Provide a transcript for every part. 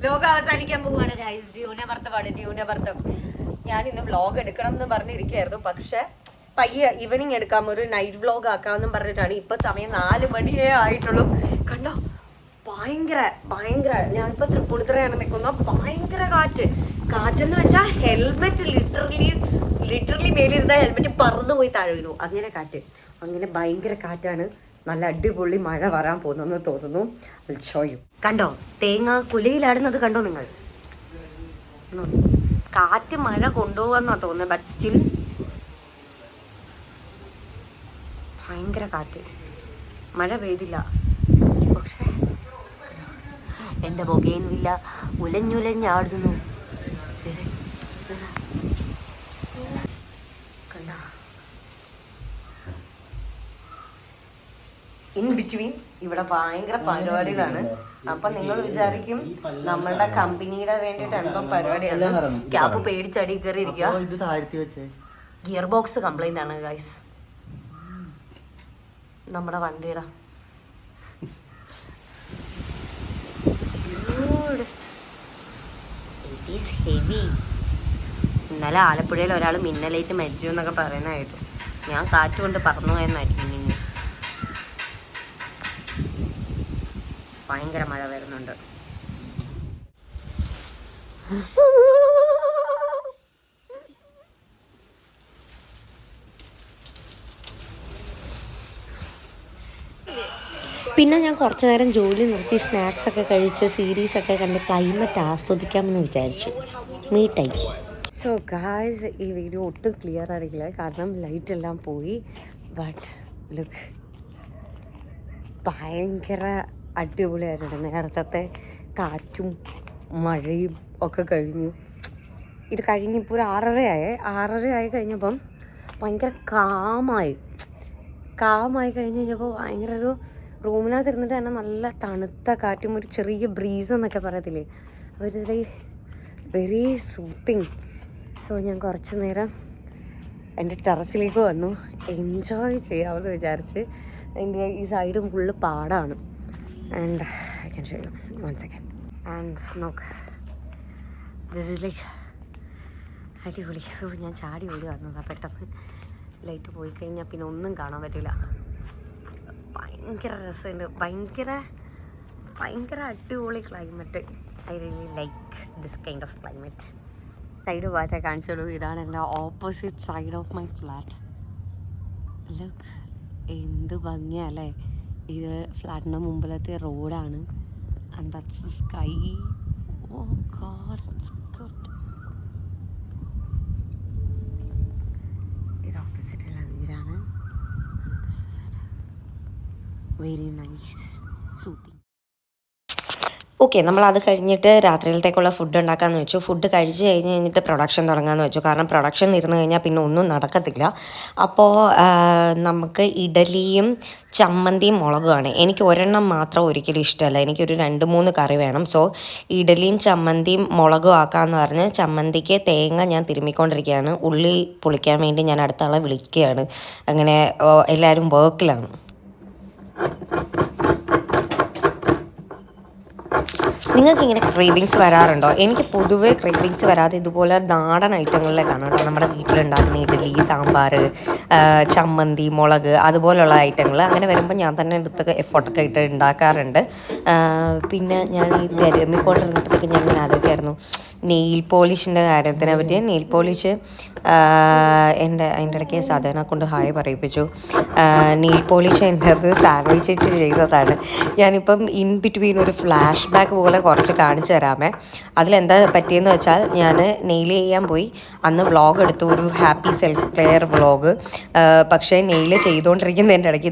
ലോകം അവസാനിക്കാൻ പോവാണ് ഗൈസ്. ഡ്യൂന ഭർത്തം. ഞാൻ ഇന്ന് വ്ലോഗ് എടുക്കണം എന്ന് പറഞ്ഞിരിക്കുകയായിരുന്നു. പക്ഷെ പയ്യെ ഈവനിങ് എടുക്കാം, ഒരു നൈറ്റ് വ്ലോഗ് ആക്കാമെന്നും പറഞ്ഞിട്ടാണ്. ഇപ്പൊ സമയം 4 മണിയേ ആയിട്ടുള്ളൂ. കണ്ടോ, ഭയങ്കര ഞാനിപ്പോ തൃപ്പൂണിത്തുറയാണ് നിൽക്കുന്ന. ഭയങ്കര കാറ്റെന്ന് വെച്ചാൽ ഹെൽമെറ്റ് ലിറ്ററലി മേലിരുന്ന ഹെൽമെറ്റ് പറന്നു പോയി താഴെ വീണു. അങ്ങനെ കാറ്റ്, അങ്ങനെ ഭയങ്കര കാറ്റാണ്. നല്ല അടിപൊളി മഴ വരാൻ പോകുന്നെന്ന് തോന്നുന്നു. ഷോയും കണ്ടോ, തേങ്ങ കുലയിലാടുന്നത് കണ്ടോ നിങ്ങൾ? കാറ്റ് മഴ കൊണ്ടുപോകാന്നാ തോന്നുന്നത്. ബട്ട് സ്റ്റിൽ ഭയങ്കര കാറ്റ്. മഴ പെയ്തില്ല, പക്ഷെ എൻ്റെ പുകയുന്നില്ല, ഉലഞ്ഞുലഞ്ഞാടുന്നു. കണ്ട, ഇൻ ബിറ്റ്വീൻ ഇവിടെ ഭയങ്കര പരിപാടികളാണ്. അപ്പൊ നിങ്ങൾ വിചാരിക്കും നമ്മളുടെ കമ്പനിയുടെ വേണ്ടിട്ട് എന്തോ പരിപാടിയാണ്. ക്യാപ്പ് പേടിച്ചടി കയറി ഇരിക്കുക. ഗിയർ ബോക്സ് കംപ്ലൈന്റ് ആണ് ഗൈസ്, നമ്മുടെ വണ്ടിയുടെ. ഇന്നലെ ആലപ്പുഴയിൽ ഒരാൾ മിന്നലേറ്റ് മരിച്ചു എന്നൊക്കെ പറയുന്നതായിട്ടു. ഞാൻ കാറ്റ് കൊണ്ട് പറന്നു എന്നായിരിക്കും ന്യൂസ്. ഭയങ്കര മഴ വരുന്നുണ്ട്. പിന്നെ ഞാൻ കുറച്ച് നേരം ജോലി നിർത്തി സ്നാക്സൊക്കെ കഴിച്ച് സീരീസൊക്കെ കണ്ട് ക്ലൈമറ്റ് ആസ്വദിക്കാമെന്ന് വിചാരിച്ചു. Me time. സോ ഗായ്സ്, ഈ വീഡിയോ ഒട്ടും ക്ലിയർ ആയിരിക്കില്ല, കാരണം ലൈറ്റ് എല്ലാം പോയി. ബട്ട് ലുക്ക്, ഭയങ്കര അടിപൊളിയായിട്ടുണ്ട്. നേരത്തെ കാറ്റും മഴയും ഒക്കെ കഴിഞ്ഞു. ഇത് കഴിഞ്ഞിപ്പോൾ ഒരു 6:30 കഴിഞ്ഞപ്പം ഭയങ്കര കാമായി കഴിഞ്ഞ് കഴിഞ്ഞപ്പോൾ ഭയങ്കര ഒരു റൂമിനകത്ത് ഇരുന്നിട്ട് തന്നെ നല്ല തണുത്ത കാറ്റും ഒരു ചെറിയ ബ്രീസ് എന്നൊക്കെ പറയത്തില്ലേ, ഒരു വെരി സൂത്തിങ്. സോ ഞാൻ കുറച്ച് നേരം എൻ്റെ ടെറസിലേക്ക് വന്നു, എൻജോയ് ചെയ്യാമെന്ന് വിചാരിച്ച്. എൻ്റെ ഈ സൈഡും ഫുള്ള് പാടാണ്. And I can show you 1 second. And നോക്ക്, ദിസ് ഇസ് ലൈക്ക് അടിപൊളി. ഞാൻ ചാടി ഓടി വന്നതാണ്. പെട്ടെന്ന് ലൈറ്റ് പോയി കഴിഞ്ഞാൽ പിന്നെ ഒന്നും കാണാൻ പറ്റില്ല. ഭയങ്കര രസമുണ്ട്, ഭയങ്കര അടിപൊളി climate. I really like this kind of climate. Side ഭാഗത്തെ കാണിച്ചോളൂ. ഇതാണ് എൻ്റെ opposite side of my flat. Look, എന്ത് ഭംഗിയല്ലേ. ഇത് ഫ്ലാറ്റിൻ്റെ മുമ്പിലത്തെ റോഡാണ്. And that's the sky. Oh God, it's good. ഇത് ഓപ്പോസിറ്റുള്ള വീടാണ്. Very nice, soothing. ഓക്കെ, നമ്മളത് കഴിഞ്ഞിട്ട് രാത്രിയിലത്തേക്കുള്ള ഫുഡ് ഉണ്ടാക്കാമെന്ന് വെച്ചു. ഫുഡ് കഴിച്ച് കഴിഞ്ഞിട്ട് പ്രൊഡക്ഷൻ തുടങ്ങാമെന്ന് വെച്ചു. കാരണം പ്രൊഡക്ഷൻ ഇരുന്ന് കഴിഞ്ഞാൽ പിന്നെ ഒന്നും നടക്കത്തില്ല. അപ്പോൾ നമുക്ക് ഇഡലിയും ചമ്മന്തിയും മുളകുമാണ്. എനിക്ക് ഒരെണ്ണം മാത്രം ഒരിക്കലും ഇഷ്ടമല്ല, എനിക്കൊരു 2-3 കറി വേണം. സോ ഇഡലിയും ചമ്മന്തിയും മുളകും ആക്കാമെന്ന് പറഞ്ഞ് ചമ്മന്തിക്ക് തേങ്ങ ഞാൻ തിരുമ്മിക്കൊണ്ടിരിക്കുകയാണ്. ഉള്ളി പൊളിക്കാൻ വേണ്ടി ഞാൻ അടുത്ത ആളെ വിളിക്കുകയാണ്. അങ്ങനെ എല്ലാവരും വർക്കിലാണ്. നിങ്ങൾക്ക് ഇങ്ങനെ ക്രേവിങ്സ് വരാറുണ്ടോ? എനിക്ക് പൊതുവേ ക്രേവിങ്സ് വരാതെ ഇതുപോലെ നാടൻ ഐറ്റങ്ങളിലേക്കാണ് കേട്ടോ. നമ്മുടെ വീട്ടിലുണ്ടാക്കുന്ന ഇഡ്ഡലി, സാമ്പാർ, ചമ്മന്തി, മുളക്, അതുപോലുള്ള ഐറ്റങ്ങൾ. അങ്ങനെ വരുമ്പോൾ ഞാൻ തന്നെ എടുത്ത് എഫോർട്ടൊക്കെ ഇട്ട് ഉണ്ടാക്കാറുണ്ട്. പിന്നെ ഞാൻ ഈ തിരുമ്മിക്കൊണ്ടിരുന്നിട്ടൊക്കെ ഞാൻ ഇങ്ങനെ ആലോചിക്കായിരുന്നു നെയിൽ പോളിഷിൻ്റെ കാര്യത്തിനെ പറ്റി. നെയിൽ പോളിഷ് അതിൻ്റെ ഇടയ്ക്ക് സാധന കൊണ്ട് ഹായ് പറയിപ്പിച്ചു. നെയിൽ പോളിഷ് എൻ്റെ അത് സാൻഡ്വിച്ച് ചെയ്തതാണ്. ഞാനിപ്പം ഇൻ ബിറ്റ്വീൻ ഒരു ഫ്ലാഷ് ബാക്ക് പോലെ കുറച്ച് കാണിച്ചു തരാമേ. അതിലെന്താ പറ്റിയെന്ന് വെച്ചാൽ, ഞാൻ നെയിൽ ചെയ്യാൻ പോയി. അന്ന് വ്ളോഗ് എടുത്തു, ഒരു ഹാപ്പി സെൽഫ് കെയർ വ്ളോഗ്. പക്ഷേ നെയിൽ ചെയ്തുകൊണ്ടിരിക്കുന്നതിൻ്റെ ഇടയ്ക്ക്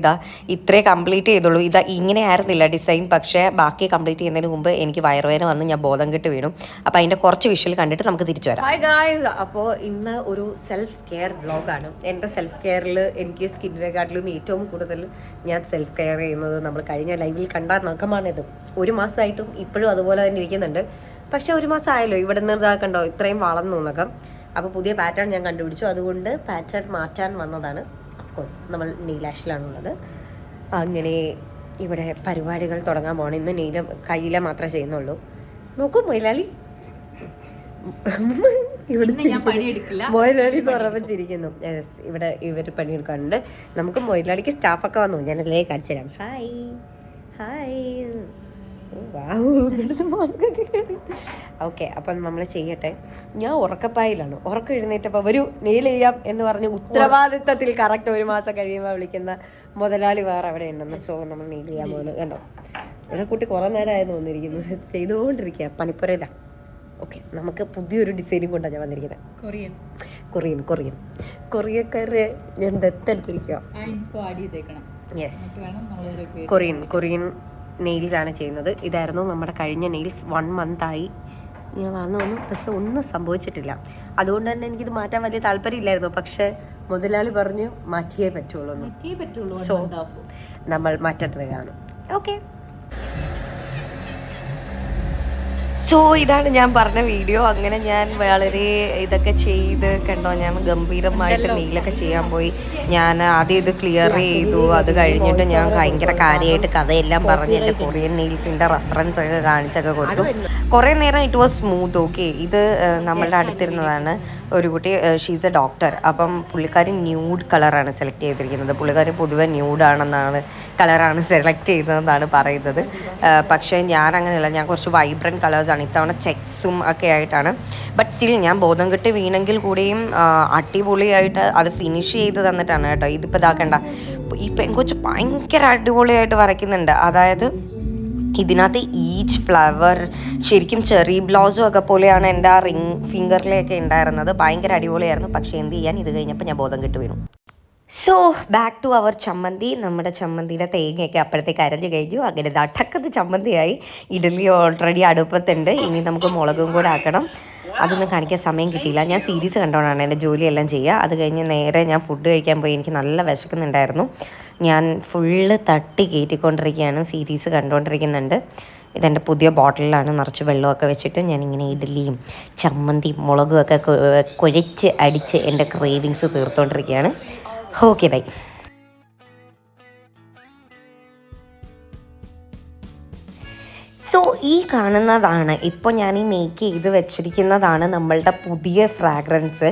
ഇത്രേ കംപ്ലീറ്റ് ചെയ്തുള്ളൂ. ഇങ്ങനെ ആയിരുന്നില്ല ഡിസൈൻ. പക്ഷേ ബാക്കി കംപ്ലീറ്റ് ചെയ്യുന്നതിന് മുമ്പ് എനിക്ക് വയറുവേദന വന്ന് ഞാൻ ബോധം കെട്ട് വീണു. അപ്പോൾ അതിൻ്റെ കുറച്ച് വിഷ്വൽ കണ്ടിട്ട് നമുക്ക് തിരിച്ചു വരാം. ഹായ് ഗായ്സ്, അപ്പോൾ ഇന്ന് ഒരു സെൽഫ് കെയർ വ്ളോഗാണ്. എൻ്റെ സെൽഫ് കെയറിൽ എനിക്ക് സ്കിന്നിനെക്കാട്ടിലും ഏറ്റവും കൂടുതൽ ഞാൻ സെൽഫ് കെയർ ചെയ്യുന്നത് നമ്മൾ കഴിഞ്ഞ ലൈവിൽ കണ്ട നഖമാണിത്. 1 മാസമായിട്ടും ഇപ്പോഴും അതുപോലെ തന്നെ ഇരിക്കുന്നുണ്ട്. പക്ഷെ 1 മാസം ആയല്ലോ, ഇവിടെ നിന്ന് ഇതാക്കണ്ടോ, ഇത്രയും വളർന്നു നഖം. അപ്പോൾ പുതിയ പാറ്റേൺ ഞാൻ കണ്ടുപിടിച്ചു, അതുകൊണ്ട് പാറ്റേൺ മാറ്റാൻ വന്നതാണ്. ഓഫ്കോഴ്സ് നമ്മൾ നെയിലാഷിലാണുള്ളത്. അങ്ങനെ ഇവിടെ പരിപാടികൾ തുടങ്ങാൻ പോകണം. ഇന്ന് നെയിലും കയ്യിലെ മാത്രമേ ചെയ്യുന്നുള്ളൂ. നോക്കൂ മൊയിലാളി മൊയിലാളി തുറപ്പിച്ചിരിക്കുന്നു. യെസ്, ഇവിടെ ഇവർ പണിയെടുക്കാറുണ്ട്. നമുക്ക് മൊയിലാളിക്ക് സ്റ്റാഫൊക്കെ വന്നു, ഞാനല്ലേ കാണിച്ചു തരാം. Hi hi. ഓക്കെ, അപ്പം നമ്മൾ ചെയ്യട്ടെ. ഞാൻ ഉറക്കപ്പായിലാണ്. ഉറക്കം എഴുന്നേറ്റപ്പോൾ ഒരു നെയിൽ ചെയ്യാം എന്ന് പറഞ്ഞ് ഉത്തരവാദിത്തത്തിൽ കറക്റ്റ് 1 മാസം കഴിയുമ്പോൾ വിളിക്കുന്ന മുതലാളി വേറെ അവിടെ ഉണ്ടെന്ന്. സോ നമ്മൾ നെയിൽ ചെയ്യാൻ പോകുന്നത് കണ്ടോ. ഇവിടെ കുട്ടി കുറേ നേരമായി തോന്നിയിരിക്കുന്നു, ചെയ്തുകൊണ്ടിരിക്കുക പണിപ്പുരയില്ല. ഓക്കെ, നമുക്ക് പുതിയൊരു ഡിസൈനും കൊണ്ടാണ് ഞാൻ വന്നിരിക്കുന്നത്. കൊറിയക്കാരെ ഞാൻ ദത്തെടുത്തിരിക്കുക. യെസ്, കൊറിയൻ നെയിൽസ് ആണ് ചെയ്യുന്നത്. ഇതായിരുന്നു നമ്മുടെ കഴിഞ്ഞ നെയിൽസ്. 1 മന്തായി ഇങ്ങനെ വന്നു, പക്ഷെ ഒന്നും സംഭവിച്ചിട്ടില്ല. അതുകൊണ്ട് തന്നെ എനിക്കിത് മാറ്റാൻ വലിയ താല്പര്യമില്ലായിരുന്നു. പക്ഷെ മുതലാളി പറഞ്ഞു മാറ്റിയേ പറ്റുള്ളൂ. സോ നമ്മൾ മാറ്റേണ്ടതാണ്. ഓക്കെ, സോ ഇതാണ് ഞാൻ പറഞ്ഞ വീഡിയോ. അങ്ങനെ ഞാൻ വളരെ ഇതൊക്കെ ചെയ്ത് കണ്ടോ, ഞാൻ ഗംഭീരമായിട്ട് നെയിലൊക്കെ ചെയ്യാൻ പോയി. ഞാൻ ആദ്യം ഇത് ക്ലിയർ ചെയ്തു. അത് കഴിഞ്ഞിട്ട് ഞാൻ ഭയങ്കര കാര്യമായിട്ട് കഥയെല്ലാം പറഞ്ഞ് എൻ്റെ കൊറിയൻ നെയിൽസിൻ്റെ റെഫറൻസ് ഒക്കെ കാണിച്ചൊക്കെ കൊടുത്തു. കുറേ നേരം ഇറ്റ് വാസ് സ്മൂത്ത്. ഓക്കെ, ഇത് നമ്മളുടെ അടുത്തിരുന്നതാണ് ഒരു കുട്ടി. She's A doctor. അപ്പം പുള്ളിക്കാരി ന്യൂഡ് കളറാണ് സെലക്ട് ചെയ്തിരിക്കുന്നത്. പുള്ളിക്കാരി പൊതുവെ ന്യൂഡാണെന്നാണ്, കളറാണ് സെലക്ട് ചെയ്തതെന്നാണ് പറയുന്നത്. പക്ഷേ ഞാൻ അങ്ങനെയല്ല, ഞാൻ കുറച്ച് വൈബ്രൻറ്റ് കളേഴ്സാണ്. ഇത്തവണ ചെക്സും ഒക്കെ ആയിട്ടാണ്. ബട്ട് സ്റ്റിൽ ഞാൻ ബോധം കെട്ട് വീണെങ്കിൽ കൂടിയും അടിപൊളിയായിട്ട് അത് ഫിനിഷ് ചെയ്ത് തന്നിട്ടാണ് കേട്ടോ. ഇതിപ്പോൾ ഇതാക്കണ്ട, ഈ പെൺകൊച്ച് ഭയങ്കര അടിപൊളിയായിട്ട് വരയ്ക്കുന്നുണ്ട്. അതായത് ഇതിനകത്ത് ഈച്ച് ഫ്ലവർ ശരിക്കും ചെറി ബ്ലൗസും ഒക്കെ പോലെയാണ് എൻ്റെ ആ റിങ് ഫിംഗറിലേക്ക് ഉണ്ടായിരുന്നത്. ഭയങ്കര അടിപൊളിയായിരുന്നു. പക്ഷേ എന്ത് ചെയ്യാൻ, ഇത് കഴിഞ്ഞപ്പോൾ ഞാൻ ബോധം കെട്ട് വീണു. സോ ബാക്ക് ടു അവർ ചമ്മന്തി. നമ്മുടെ ചമ്മന്തിയുടെ തേങ്ങയൊക്കെ അപ്പോഴത്തേക്ക് അരഞ്ഞു കഴിഞ്ഞു. അങ്ങനെ അടക്കത്ത് ചമ്മന്തിയായി. ഇഡലി ഓൾറെഡി അടുപ്പത്തുണ്ട്. ഇനി നമുക്ക് മുളകും കൂടെ ആക്കണം. അതൊന്നും കാണിക്കാൻ സമയം കിട്ടിയില്ല. ഞാൻ സീരീസ് കണ്ടുകൊണ്ടാണ് എൻ്റെ ജോലിയെല്ലാം ചെയ്യുക. അത് കഴിഞ്ഞ് നേരെ ഞാൻ ഫുഡ് കഴിക്കാൻ പോയി. എനിക്ക് നല്ല വിശക്കുന്നുണ്ടായിരുന്നു. ഞാൻ ഫുള്ള് തട്ടി കയറ്റിക്കൊണ്ടിരിക്കുകയാണ്, സീരീസ് കണ്ടുകൊണ്ടിരിക്കുന്നുണ്ട്. ഇതെൻ്റെ പുതിയ ബോട്ടിലാണ്, നിറച്ച് വെള്ളമൊക്കെ വെച്ചിട്ട് ഞാനിങ്ങനെ ഇഡലിയും ചമ്മന്തിയും മുളകും ഒക്കെ കുഴച്ച് അടിച്ച് എൻ്റെ ക്രേവിങ്സ് തീർത്തുകൊണ്ടിരിക്കുകയാണ്. Okay, bye. സോ ഈ കാണുന്നതാണ് ഇപ്പോൾ ഞാൻ ഈ മേക്ക് ചെയ്ത് വെച്ചിരിക്കുന്നതാണ് നമ്മളുടെ പുതിയ ഫ്രാഗ്രൻസ്.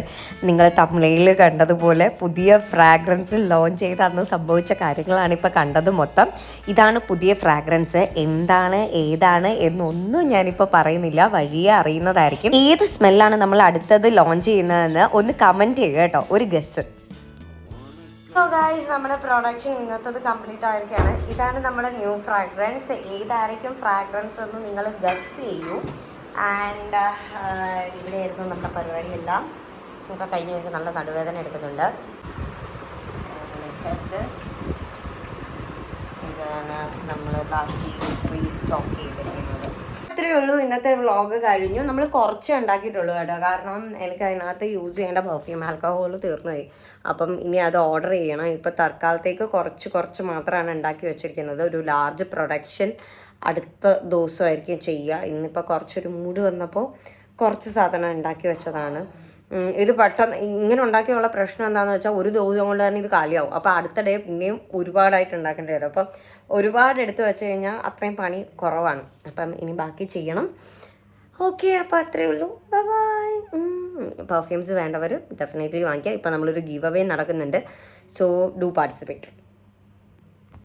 നിങ്ങൾ തമിഴിൽ കണ്ടതുപോലെ പുതിയ ഫ്രാഗ്രൻസ് ലോഞ്ച് ചെയ്ത് അന്ന് സംഭവിച്ച കാര്യങ്ങളാണ് ഇപ്പോൾ കണ്ടത് മൊത്തം. ഇതാണ് പുതിയ ഫ്രാഗ്രൻസ്. എന്താണ് ഏതാണ് എന്നൊന്നും ഞാനിപ്പോൾ പറയുന്നില്ല, വഴിയെ അറിയുന്നതായിരിക്കും. ഏത് സ്മെല്ലാണ് നമ്മൾ അടുത്തത് ലോഞ്ച് ചെയ്യുന്നതെന്ന് ഒന്ന് കമൻറ്റ് ചെയ്യുക കേട്ടോ, ഒരു ഗസ്. സോ ഗായ്സ്, നമ്മുടെ പ്രൊഡക്ഷൻ ഇന്നത്തത് കംപ്ലീറ്റ് ആയിരിക്കുകയാണ്. ഇതാണ് നമ്മുടെ ന്യൂ ഫ്രാഗ്രൻസ്. ഏതായിരിക്കും ഫ്രാഗ്രൻസ് എന്ന് നിങ്ങൾ ഗസ് ചെയ്യൂ. ആൻഡ് ഇവിടെയായിരുന്നു നമ്മുടെ പരിപാടിയെല്ലാം. ഇപ്പോൾ കഴിഞ്ഞ് എനിക്ക് നല്ല നടുവേദന എടുക്കുന്നുണ്ട്. ഇതാണ് നമ്മൾ ബാക്കി റീസ്റ്റോക്ക് ചെയ്തിരിക്കുന്നത്. ഇത്രയേ ഉള്ളൂ. ഇന്നത്തെ വ്ളോഗ് കഴിഞ്ഞു. നമ്മൾ കുറച്ച് ഉണ്ടാക്കിയിട്ടുള്ളൂ കേട്ടോ, കാരണം എനിക്ക് അതിനകത്ത് യൂസ് ചെയ്യേണ്ട പെർഫ്യൂം ആൽക്കഹോൾ തീർന്നുപോയി. അപ്പം ഇനി അത് ഓർഡർ ചെയ്യണം. ഇപ്പോൾ തൽക്കാലത്തേക്ക് കുറച്ച് മാത്രമാണ് ഉണ്ടാക്കി വെച്ചിരിക്കുന്നത്. ഒരു ലാർജ് പ്രൊഡക്ഷൻ അടുത്ത ദിവസമായിരിക്കും ചെയ്യുക. ഇന്നിപ്പോൾ കുറച്ചൊരു മൂഡ് വന്നപ്പോൾ കുറച്ച് സാധനം ഉണ്ടാക്കി വെച്ചതാണ്. ഇത് പെട്ടെന്ന് ഇങ്ങനെ ഉണ്ടാക്കിയുള്ള പ്രശ്നം എന്താണെന്ന് വെച്ചാൽ ഒരു ദിവസം കൊണ്ട് തന്നെ ഇത് കാലിയാവും. അപ്പോൾ അടുത്ത ഡേ പിന്നെയും ഒരുപാടായിട്ട് ഉണ്ടാക്കേണ്ടി വരും. അപ്പം ഒരുപാട് എടുത്ത് വെച്ച് കഴിഞ്ഞാൽ അത്രയും പണി കുറവാണ്. അപ്പം ഇനി ബാക്കി ചെയ്യണം. ഓക്കെ, അപ്പോൾ അത്രയേ ഉള്ളൂ. ബൈ. പെർഫ്യൂംസ് വേണ്ടവർ ഡെഫിനറ്റ്ലി വാങ്ങിക്കുക. ഇപ്പോൾ നമ്മളൊരു ഗീവ് അവേ നടക്കുന്നുണ്ട്. So do participate.